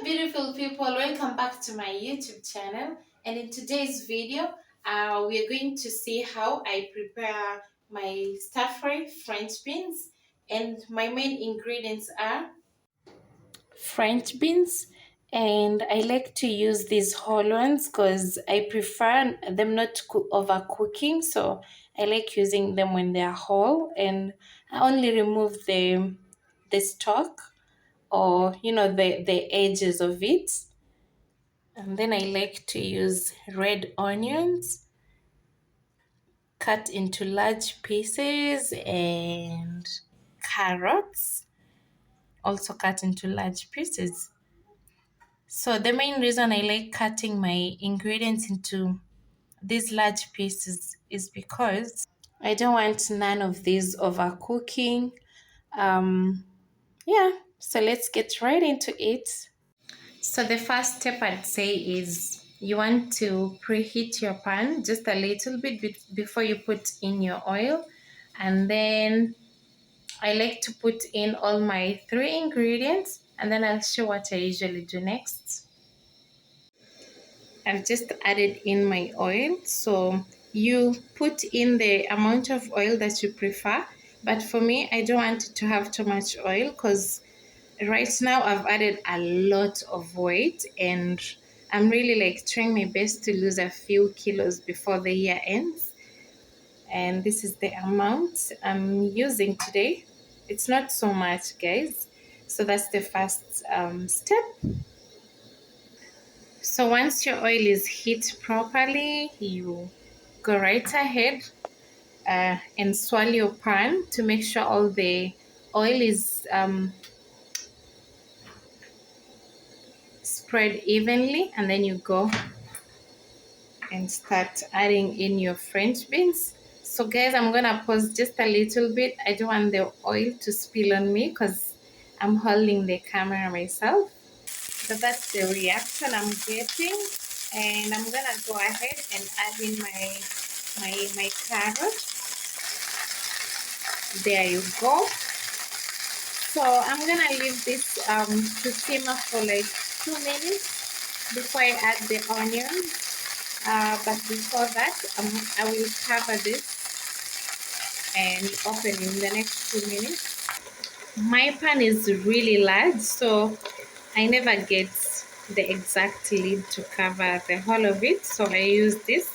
Beautiful people, welcome back to my YouTube channel. And in today's video, we are going to see how I prepare my stir fry French beans. And my main ingredients are French beans, and I like to use these whole ones because I prefer them not to overcooking. So I like using them when they are whole, and I only remove the stalk, or the edges of it. And then I like to use red onions cut into large pieces, and carrots also cut into large pieces. So the main reason I like cutting my ingredients into these large pieces is because I don't want none of these overcooking. Um, yeah, so let's get right into it. So the first step I'd say is you want to preheat your pan just a little bit before you put in your oil. And then I like to put in all my three ingredients, and then I'll show what I usually do next. I've just added in my oil. So you put in the amount of oil that you prefer. But for me, I don't want it to have too much oil because right now I've added a lot of weight, and I'm really like trying my best to lose a few kilos before the year ends. And this is the amount I'm using today. It's not so much, guys. So that's the first step. So once your oil is heat properly, you go right ahead and swirl your pan to make sure all the oil is spread evenly, and then you go and start adding in your French beans. So guys, I'm gonna pause just a little bit. I don't want the oil to spill on me because I'm holding the camera myself. So that's the reaction I'm getting, and I'm gonna go ahead and add in my carrot. There you go. So I'm gonna leave this to simmer for like 2 minutes before I add the onion. But before that, I will cover this and open in the next 2 minutes. My pan is really large, so I never get the exact lid to cover the whole of it. So I use this.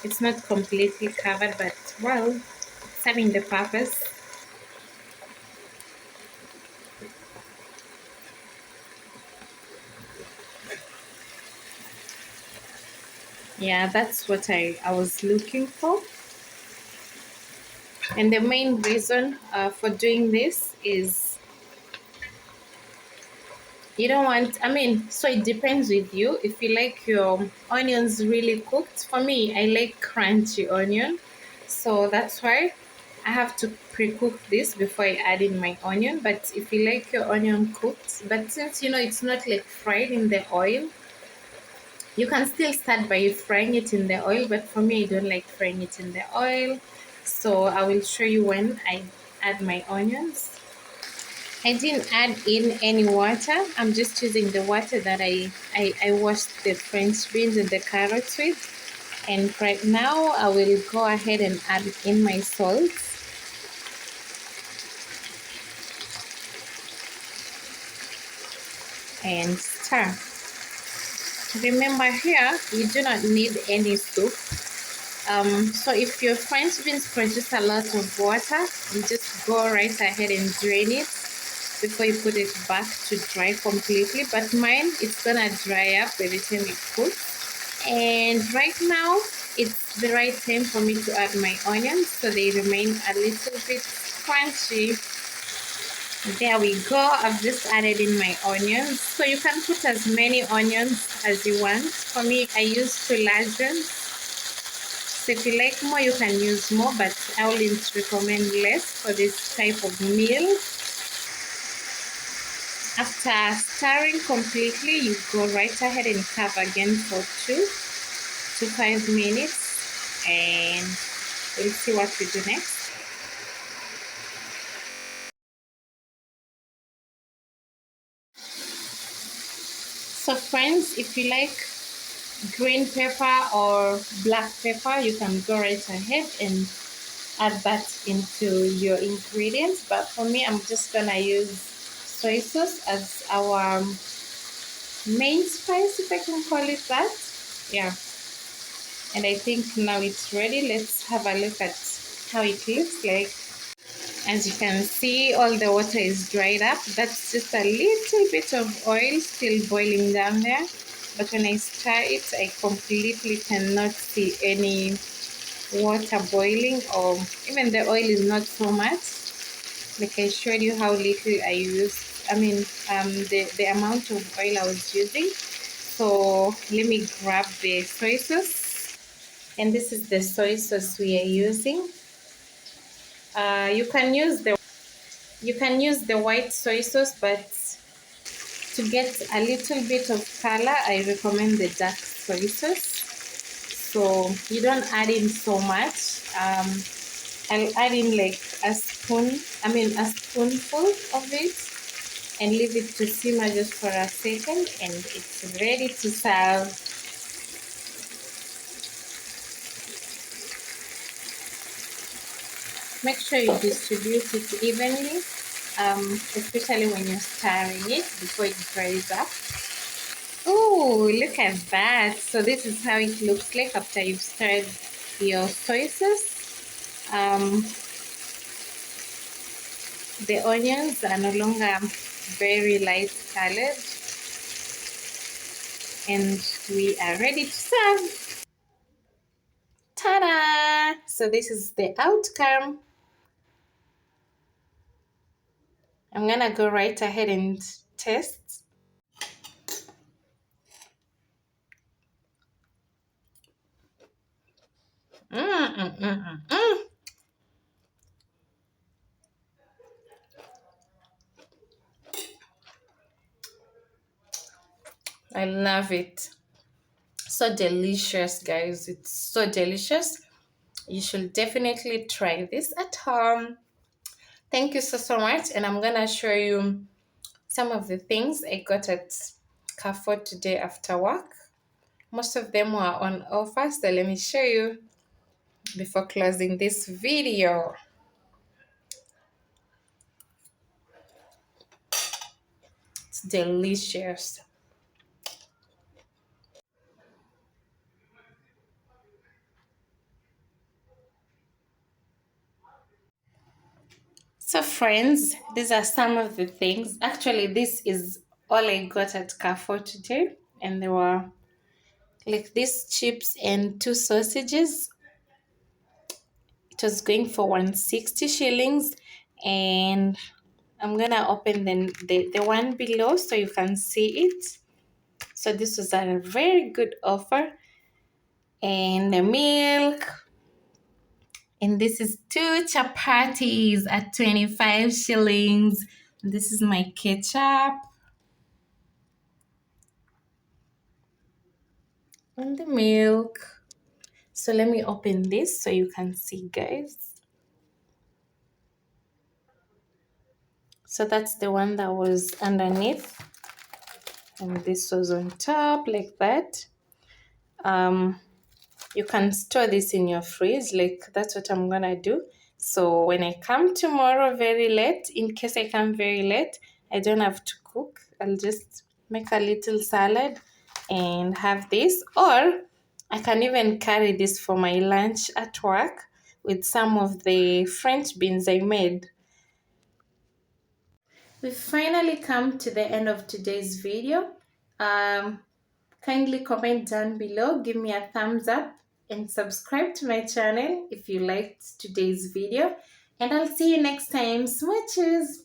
It's not completely covered, but well, it's serving the purpose. Yeah, that's what I was looking for. And the main reason for doing this is you don't want, so it depends with you. If you like your onions really cooked, for me, I like crunchy onion. So that's why I have to pre-cook this before I add in my onion. But if you like your onion cooked, but since it's not like fried in the oil, you can still start by frying it in the oil. But for me, I don't like frying it in the oil. So I will show you when I add my onions. I didn't add in any water. I'm just using the water that I washed the French beans and the carrots with. And right now I will go ahead and add in my salt. And stir. Remember here, you do not need any soup. So if your French beans produce a lot of water, you just go right ahead and drain it before you put it back to dry completely. But mine, it's gonna dry up every time you cook. And right now it's the right time for me to add my onions so they remain a little bit crunchy. There we go. I've just added in my onions, so you can put as many onions as you want. For me, I use 2 large ones, so if you like more you can use more, but I wouldn't recommend less for this type of meal. After stirring completely, you go right ahead and cover again for 2 to 5 minutes, and we'll see what we do next. So friends, if you like green pepper or black pepper, you can go right ahead and add that into your ingredients. But for me, I'm just gonna use soy sauce as our main spice, if I can call it that. Yeah, and I think now it's ready. Let's have a look at how it looks like. As you can see, all the water is dried up. That's just a little bit of oil still boiling down there. But when I stir it, I completely cannot see any water boiling, or even the oil is not so much. Like I showed you how little I used. I mean, the amount of oil I was using. So let me grab the soy sauce. And this is the soy sauce we are using. You can use the white soy sauce, but to get a little bit of color, I recommend the dark soy sauce. So you don't add in so much. I'll add in like a spoonful of it, and leave it to simmer just for a second, and it's ready to serve. Make sure you distribute it evenly, especially when you're stirring it before it dries up. Oh, look at that. So this is how it looks like after you've stirred your soy sauce. The onions are no longer very light colored, and we are ready to serve. Ta-da! So this is the outcome. I'm gonna go right ahead and test. Mm, mm, mm, mm, mm. I love it. So delicious, guys. It's so delicious. You should definitely try this at home. Thank you so much. And I'm gonna show you some of the things I got at Carrefour today after work. Most of them were on offer, so let me show you before closing this video. It's delicious. So friends, these are some of the things. Actually, this is all I got at Carrefour today. And there were like these chips and two sausages. It was going for 160 shillings. And I'm gonna open the one below so you can see it. So this was a very good offer. And the milk. And this is two chapatis at 25 shillings. This is my ketchup. And the milk. So let me open this so you can see, guys. So that's the one that was underneath, and this was on top like that. You can store this in your fridge, like that's what I'm gonna do. So when I come tomorrow very late, in case I come very late, I don't have to cook. I'll just make a little salad and have this, or I can even carry this for my lunch at work with some of the French beans I made. We've finally come to the end of today's video. Um, Kindly comment down below, give me a thumbs up, and subscribe to my channel if you liked today's video. And I'll see you next time. Smooches!